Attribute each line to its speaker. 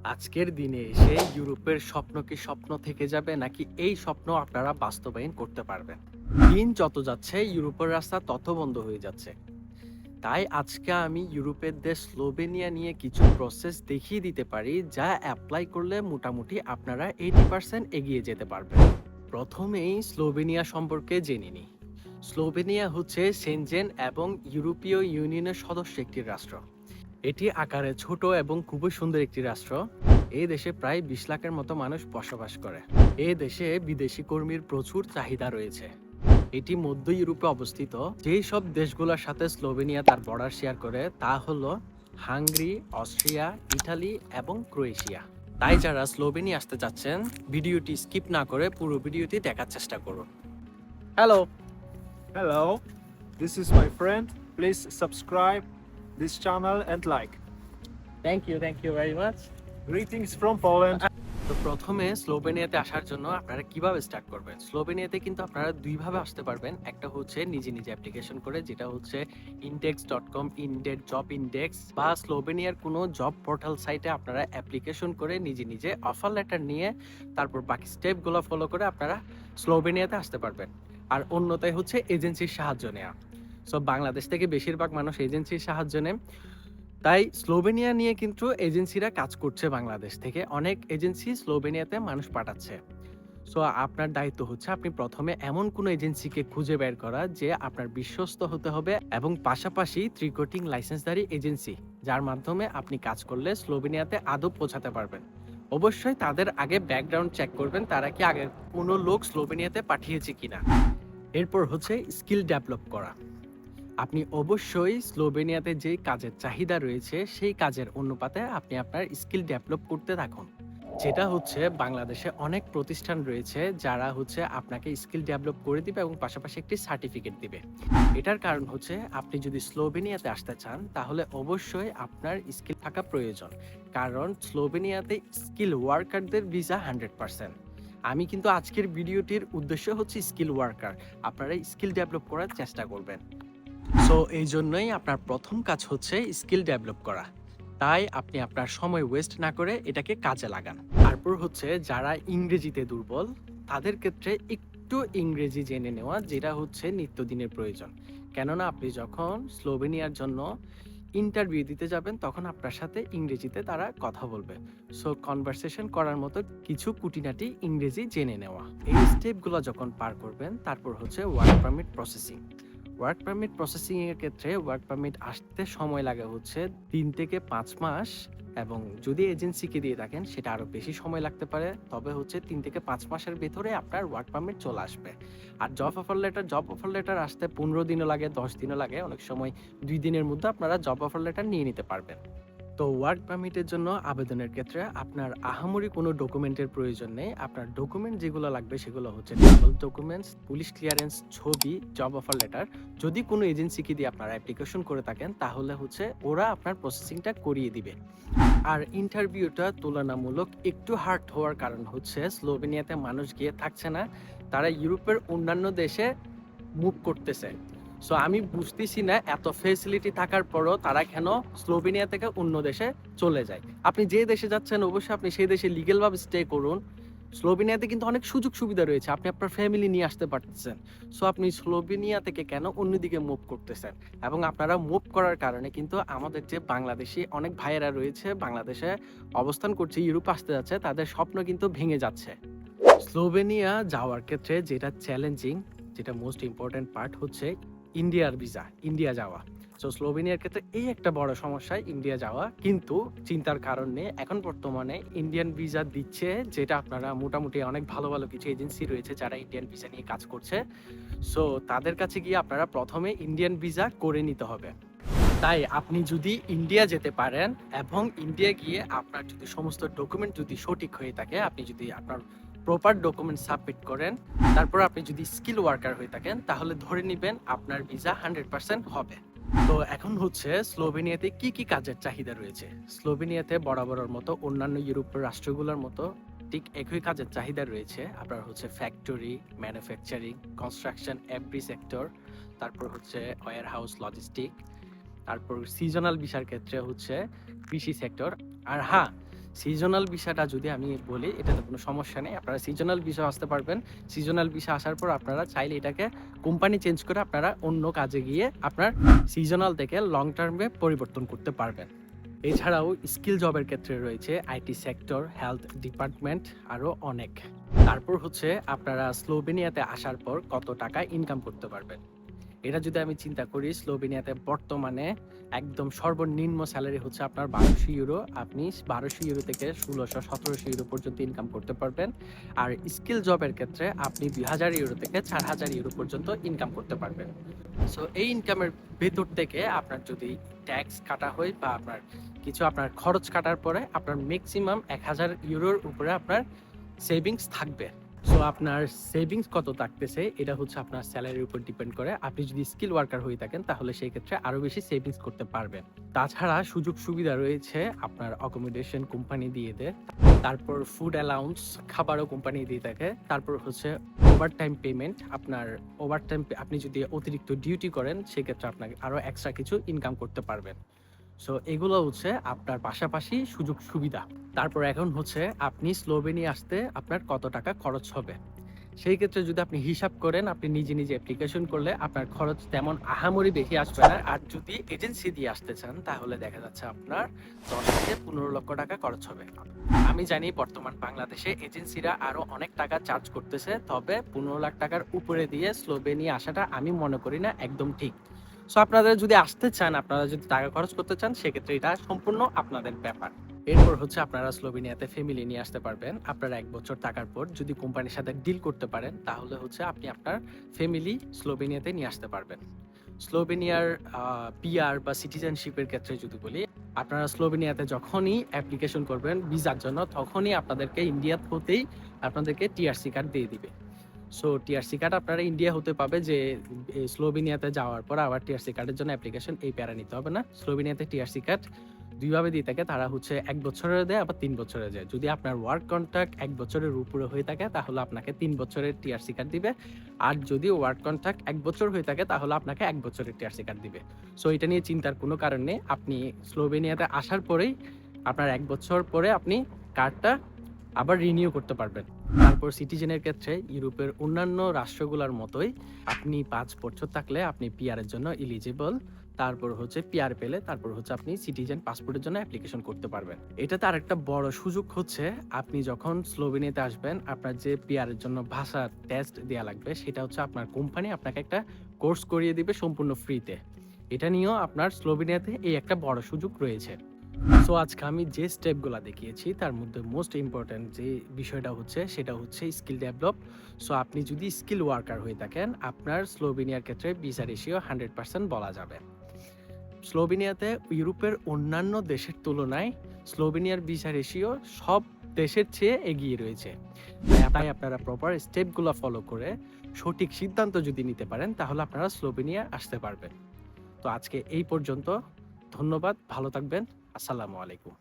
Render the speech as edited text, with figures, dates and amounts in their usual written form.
Speaker 1: আজকের দিনে এসে ইউরোপের স্বপ্ন কি স্বপ্ন থেকে যাবে নাকি এই স্বপ্ন আপনারা বাস্তবায়ন করতে পারবেন? দিন যত যাচ্ছে ইউরোপের রাস্তা তত বন্ধ হয়ে যাচ্ছে। তাই আজকে আমি ইউরোপের দেশ স্লোভেনিয়া নিয়ে কিছু প্রসেস দেখিয়ে দিতে পারি যা অ্যাপ্লাই করলে মোটামুটি আপনারা 80% এগিয়ে যেতে পারবেন। প্রথমেই স্লোভেনিয়া সম্পর্কে জেনে নিই। স্লোভেনিয়া হচ্ছে সেনজেন এবং ইউরোপীয় ইউনিয়নের সদস্য একটি রাষ্ট্র। এটি আকারে ছোট এবং খুবই সুন্দর একটি রাষ্ট্র। এই দেশে প্রায় 20 লাখের মতো মানুষ বসবাস করে। এই দেশে বিদেশি কর্মীর প্রচুর চাহিদা রয়েছে। এটি মধ্য ইউরোপে অবস্থিত। যেই সব দেশগুলোর সাথে স্লোভেনিয়া তার বর্ডার শেয়ার করে তা হলো হাঙ্গেরি, অস্ট্রিয়া, ইটালি এবং ক্রোয়েশিয়া। তাই যারা স্লোভেনিয়া আসতে চাচ্ছেন ভিডিওটি স্কিপ না করে পুরো ভিডিওটি দেখার চেষ্টা করুন। Hello.
Speaker 2: Hello, this is my friend. Please subscribe this channel and like.
Speaker 1: Thank you very much.
Speaker 2: Greetings from Poland.
Speaker 1: তো প্রথমে স্লোভেনিয়াতে আসার জন্য আপনারা কিভাবে স্টার্ট করবেন? স্লোভেনিয়াতে কিন্তু আপনারা দুইভাবে আসতে পারবেন। একটা হচ্ছে নিজে নিজে অ্যাপ্লিকেশন করে, যেটা হচ্ছে index.com, ইনডেড জব ইন্ডেক্স বা স্লোভেনিয়ার কোনো জব পোর্টাল সাইটে আপনারা অ্যাপ্লিকেশন করে নিজে নিজে অফার লেটার নিয়ে তারপর বাকি স্টেপগুলো ফলো করে আপনারা স্লোভেনিয়াতে আসতে পারবেন। আর অন্যটাই হচ্ছে এজেন্সির সাহায্য নেওয়া। সো বাংলাদেশ থেকে বেশিরভাগ মানুষ এজেন্সির সাহায্য নেয়। তাই স্লোভেনিয়া নিয়ে কিন্তু এজেন্সিরা কাজ করছে, বাংলাদেশ থেকে অনেক এজেন্সি স্লোভেনিয়াতে মানুষ পাঠাচ্ছে। সো আপনার দায়িত্ব হচ্ছে আপনি প্রথমে এমন কোনো এজেন্সিকে খুঁজে বের করা যে আপনার বিশ্বস্ত হতে হবে এবং পাশাপাশি ত্রিকোটিং লাইসেন্সধারী এজেন্সি, যার মাধ্যমে আপনি কাজ করলে স্লোভেনিয়াতে আদৌ পৌঁছাতে পারবেন। অবশ্যই তাদের আগে ব্যাকগ্রাউন্ড চেক করবেন, তারা কি আগে কোনো লোক স্লোভেনিয়াতে পাঠিয়েছে কিনা। এরপর হচ্ছে স্কিল ডেভেলপ করা। আপনি অবশ্যই স্লোভেনিয়াতে যে কাজের চাহিদা রয়েছে সেই কাজের অনুপাতে আপনি আপনার স্কিল ডেভেলপ করতে থাকুন। যেটা হচ্ছে বাংলাদেশে অনেক প্রতিষ্ঠান রয়েছে যারা হচ্ছে আপনাকে স্কিল ডেভেলপ করে দিবে এবং পাশাপাশি একটি সার্টিফিকেট দিবে। এটার কারণ হচ্ছে আপনি যদি স্লোভেনিয়াতে আসতে চান তাহলে অবশ্যই আপনার স্কিল থাকা প্রয়োজন, কারণ স্লোভেনিয়াতে স্কিল ওয়ার্কারদের ভিসা 100%। আমি কিন্তু আজকের ভিডিওটির উদ্দেশ্য হচ্ছে স্কিল ওয়ার্কার, আপনারা স্কিল ডেভেলপ করার চেষ্টা করবেন। সো এই জন্যই আপনার প্রথম কাজ হচ্ছে স্কিল ডেভেলপ করা। তাই আপনি আপনার সময় ওয়েস্ট না করে এটাকে কাজে লাগান। তারপর হচ্ছে যারা ইংরেজিতে দুর্বল তাদের ক্ষেত্রে একটু ইংরেজি জেনে নেওয়া, যেটা হচ্ছে নিত্যদিনের প্রয়োজন। কেননা আপনি যখন স্লোভেনিয়ার জন্য ইন্টারভিউ দিতে যাবেন তখন আপনার সাথে ইংরেজিতে তারা কথা বলবে। সো কনভারসেশন করার মতো কিছু খুঁটিনাটি ইংরেজি জেনে নেওয়া। এই স্টেপগুলো যখন পার করবেন তারপর হচ্ছে work permit processing. Work permit processing এর ক্ষেত্রে ওয়ার্ক পারমিট আসতে সময় লাগে হচ্ছে 3 থেকে 5 মাস, এবং যদি এজেন্সিকে দিয়ে থাকেন সেটা আরো বেশি সময় লাগতে পারে। তবে হচ্ছে 3 থেকে 5 মাসের ভেতরে আপনার ওয়ার্ক পারমিট চলে আসবে। আর জব অফার লেটার আসতে 15 দিনও লাগে, 10 দিনও লাগে, অনেক সময় 2 দিনের মধ্যে আপনারা জব অফার লেটার নিয়ে নিতে পারবেন। তো ওয়ার্ক পারমিটের জন্য আবেদনের ক্ষেত্রে আপনার আহামরি কোনো ডকুমেন্টের প্রয়োজন নেই। আপনার ডকুমেন্ট যেগুলো লাগবে সেগুলো হচ্ছে ট্রাভেল ডকুমেন্টস, পুলিশ ক্লিয়ারেন্স, ছবি, জব অফার লেটার। যদি কোনো এজেন্সিকে দিয়ে আপনারা অ্যাপ্লিকেশন করে থাকেন তাহলে হচ্ছে ওরা আপনার প্রসেসিংটা করিয়ে দিবে। আর ইন্টারভিউটা তুলনামূলক একটু হার্ড হওয়ার কারণ হচ্ছে স্লোভেনিয়াতে মানুষ গিয়ে থাকছে না, তারা ইউরোপের অন্যান্য দেশে মুভ করতেছে। সো আমি বুঝতেছি না এত ফেসিলিটি থাকার পরও তারা কেন স্লোভেনিয়া থেকে অন্য দেশে চলে যায়। আপনি যে দেশে যাচ্ছেন অবশ্যই আপনি সেই দেশে লিগ্যালভাবে স্টে করুন। স্লোভেনিয়াতে কিন্তু অনেক সুযোগ সুবিধা রয়েছে, আপনি আপনার ফ্যামিলি নিয়ে আসতে পারতেছেন। সো আপনি স্লোভেনিয়া থেকে কেন অন্যদিকে মুভ করতেছেন? এবং আপনারা মুভ করার কারণে কিন্তু আমাদের যে বাংলাদেশি অনেক ভাইয়েরা রয়েছে বাংলাদেশে অবস্থান করছে, ইউরোপ আসতে যাচ্ছে, তাদের স্বপ্ন কিন্তু ভেঙে যাচ্ছে। স্লোভেনিয়া যাওয়ার ক্ষেত্রে যেটা চ্যালেঞ্জিং, যেটা মোস্ট ইম্পর্টেন্ট পার্ট হচ্ছে ইন্ডিয়ার ভিসা, ইন্ডিয়া যাওয়া। সো স্লোভেনিয়ার ক্ষেত্রে এই একটা বড় সমস্যা ইন্ডিয়া যাওয়া, কিন্তু চিন্তার কারণ নেই, এখন বর্তমানে ইন্ডিয়ান ভিসা দিচ্ছে, যেটা আপনারা মোটামুটি অনেক ভালো ভালো কিছু এজেন্সি রয়েছে যারা ইন্ডিয়ান ভিসা নিয়ে কাজ করছে। সো তাদের কাছে গিয়ে আপনারা প্রথমে ইন্ডিয়ান ভিসা করে নিতে হবে। তাই আপনি যদি ইন্ডিয়া যেতে পারেন এবং ইন্ডিয়া গিয়ে আপনার যদি সমস্ত ডকুমেন্ট যদি সঠিক হয়ে থাকে, আপনি যদি আপনার প্রপার ডকুমেন্ট সাবমিট করেন, তারপর আপনি যদি স্কিল ওয়ার্কার হয়ে থাকেন তাহলে ধরে নেবেন আপনার ভিসা 100% হবে। তো এখন হচ্ছে স্লোভেনিয়াতে কি কি কাজের চাহিদা রয়েছে। স্লোভেনিয়াতে বরাবরের মতো অন্যান্য ইউরোপীয় রাষ্ট্রগুলোর মতো ঠিক একই কাজের চাহিদা রয়েছে। আপনার হচ্ছে factory, manufacturing, construction, every sector, তারপর হচ্ছে ওয়্যার হাউস, লজিস্টিক, তারপর সিজনাল ভিসার ক্ষেত্রে হচ্ছে কৃষি সেক্টর। আর হ্যাঁ, সিজনাল ভিসাটা যদি আমি বলি, এটাতে কোনো সমস্যা নেই। আপনারা সিজনাল ভিসা আসতে পারবেন। সিজনাল ভিসা আসার পর আপনারা চাইলে এটাকে কোম্পানি চেঞ্জ করে আপনারা অন্য কাজে গিয়ে আপনার সিজনাল থেকে লং টার্মে পরিবর্তন করতে পারবেন। এছাড়াও স্কিল জবের ক্ষেত্রে রয়েছে আইটি সেক্টর, হেলথ ডিপার্টমেন্ট, আরও অনেক। তারপর হচ্ছে আপনারা স্লোভেনিয়াতে আসার পর কত টাকা ইনকাম করতে পারবেন। এটা যদি আমি চিন্তা করি, স্লোভেনিয়াতে বর্তমানে একদম সর্বনিম্ন স্যালারি হচ্ছে আপনার 1200 ইউরো। আপনি 1200 ইউরো থেকে 1600-1700 ইউরো পর্যন্ত ইনকাম করতে পারবেন। আর স্কিল জবের ক্ষেত্রে আপনি 2000 ইউরো থেকে 4000 ইউরো পর্যন্ত ইনকাম করতে পারবেন। সো এই ইনকামের ভেতর থেকে আপনার যদি ট্যাক্স কাটা হয় বা আপনার খরচ কাটার পরে আপনার ম্যাক্সিমাম 1000 ইউরোর উপরে আপনার সেভিংস থাকবে। সো আপনার সেভিংস কত থাকতেছে এটা হচ্ছে আপনার স্যালারির উপর ডিপেন্ড করে। আপনি যদি স্কিল ওয়ার্কার হয়ে থাকেন তাহলে সেই ক্ষেত্রে আরো বেশি সেভিংস করতে পারবেন। তাছাড়া সুযোগ সুবিধা রয়েছে, আপনার অ্যাকোমোডেশন কোম্পানি দিয়ে দেয়, তারপর ফুড অ্যালাউন্স খাবারও কোম্পানি দিয়ে থাকে, তারপর হচ্ছে ওভারটাইম পেমেন্ট। আপনার ওভারটাইম আপনি যদি অতিরিক্ত ডিউটি করেন সেক্ষেত্রে আপনাকে আরো এক্সট্রা কিছু ইনকাম করতে পারবেন। সো এগুলো হচ্ছে আপনার পাশাপাশি সুযোগ সুবিধা। তারপর এখন হচ্ছে আপনি স্লোভেনিয়া আসতে আপনার কত টাকা খরচ হবে। সেই ক্ষেত্রে যদি আপনি হিসাব করেন, আপনি নিজে নিজে অ্যাপ্লিকেশন করলে আপনার খরচ তেমন আহামরি বেশি আসবে না। আর যদি এজেন্সি দিয়ে আসতে চান তাহলে দেখা যাচ্ছে আপনার 10 থেকে 15 লক্ষ টাকা খরচ হবে। আমি জানি বর্তমান বাংলাদেশে এজেন্সিরা আরো অনেক টাকা চার্জ করতেছে, তবে 15 লাখ টাকার উপরে দিয়ে স্লোভেনিয়া আসাটা আমি মনে করি না একদম ঠিক। সো আপনারা যদি আসতে চান, আপনারা যদি টাকা খরচ করতে চান, সেক্ষেত্রে এটা সম্পূর্ণ আপনাদের ব্যাপার। এরপর হচ্ছে আপনারা স্লোভেনিয়াতে ফ্যামিলি নিয়ে আসতে পারবেন। আপনারা 1 বছর থাকার পর যদি কোম্পানির সাথে ডিল করতে পারেন তাহলে হচ্ছে আপনি আপনার ফ্যামিলি স্লোভেনিয়াতে নিয়ে আসতে পারবেন। স্লোভেনিয়ার পিআর বা সিটিজেনশিপের ক্ষেত্রে যদি বলি, আপনারা স্লোভেনিয়াতে যখনই অ্যাপ্লিকেশন করবেন ভিসার জন্য, তখনই আপনাদেরকে ইন্ডিয়া হতেই আপনাদেরকে টিআরসি কার্ড দিয়ে দিবে। সো টিআরসি কার্ড আপনারা ইন্ডিয়া হতে পাবে যে স্লোভেনিয়াতে যাওয়ার পর আবার টিআরসি কার্ডের জন্য অ্যাপ্লিকেশন এই প্যারা নিতে হবে না। স্লোভেনিয়াতে টিআরসি কার্ড দুইভাবে দিয়ে থাকে, তারা হচ্ছে 1 বছরের দেয় আবার 3 বছরের দেয়। যদি আপনার ওয়ার্ক কন্ট্রাক্ট 1 বছরের উপরে হয়ে থাকে তাহলে আপনাকে 3 বছরের টিআরসি কার্ড দিবে। আর যদি ওয়ার্ক কন্ট্রাক্ট 1 বছর হয়ে থাকে তাহলে আপনাকে 1 বছরের টিআরসি কার্ড দিবে। সো এটা নিয়ে চিন্তার কোনো কারণ নেই। আপনি স্লোভেনিয়াতে আসার পরেই আপনার 1 বছর পরে আপনি কার্ডটা আবার রিনিউ করতে পারবেন। তারপর সিটিজেনের ক্ষেত্রে ইউরোপের অন্যান্য রাষ্ট্রগুলোর মতোই আপনি 5 বছর থাকলে আপনি পিআরের জন্য এলিজিবল। তারপর হচ্ছে পিআর পেলে তারপর হচ্ছে আপনি সিটিজেন পাসপোর্টের জন্য অ্যাপ্লিকেশন করতে পারবেন। এটাতে আরেকটা বড় সুযোগ হচ্ছে, আপনি যখন স্লোভেনিয়াতে আসবেন আপনার যে পিআরের জন্য ভাষা টেস্ট দেওয়া লাগবে সেটা হচ্ছে আপনার কোম্পানি আপনাকে একটা কোর্স করিয়ে দিবে সম্পূর্ণ ফ্রিতে। এটা নিয়েও আপনার স্লোভেনিয়াতে এই একটা বড় সুযোগ রয়েছে। সো আজকে আমি যে স্টেপগুলো দেখিয়েছি তার মধ্যে মোস্ট ইম্পর্ট্যান্ট যে বিষয়টা হচ্ছে সেটা হচ্ছে স্কিল ডেভেলপ। সো আপনি যদি স্কিল ওয়ার্কার হয়ে থাকেন আপনার স্লোভেনিয়ার ক্ষেত্রে ভিসা রেশিও 100% বলা যাবে। স্লোভেনিয়াতে ইউরোপের অন্যান্য দেশের তুলনায় স্লোভেনিয়ার ভিসা রেশিও সব দেশের চেয়ে এগিয়ে রয়েছে। তাই আপনারা প্রপার স্টেপগুলো ফলো করে সঠিক সিদ্ধান্ত যদি নিতে পারেন তাহলে আপনারা স্লোভেনিয়া আসতে পারবেন। তো আজকে এই পর্যন্ত। ধন্যবাদ, ভালো থাকবেন। আসসালামু আলাইকুম।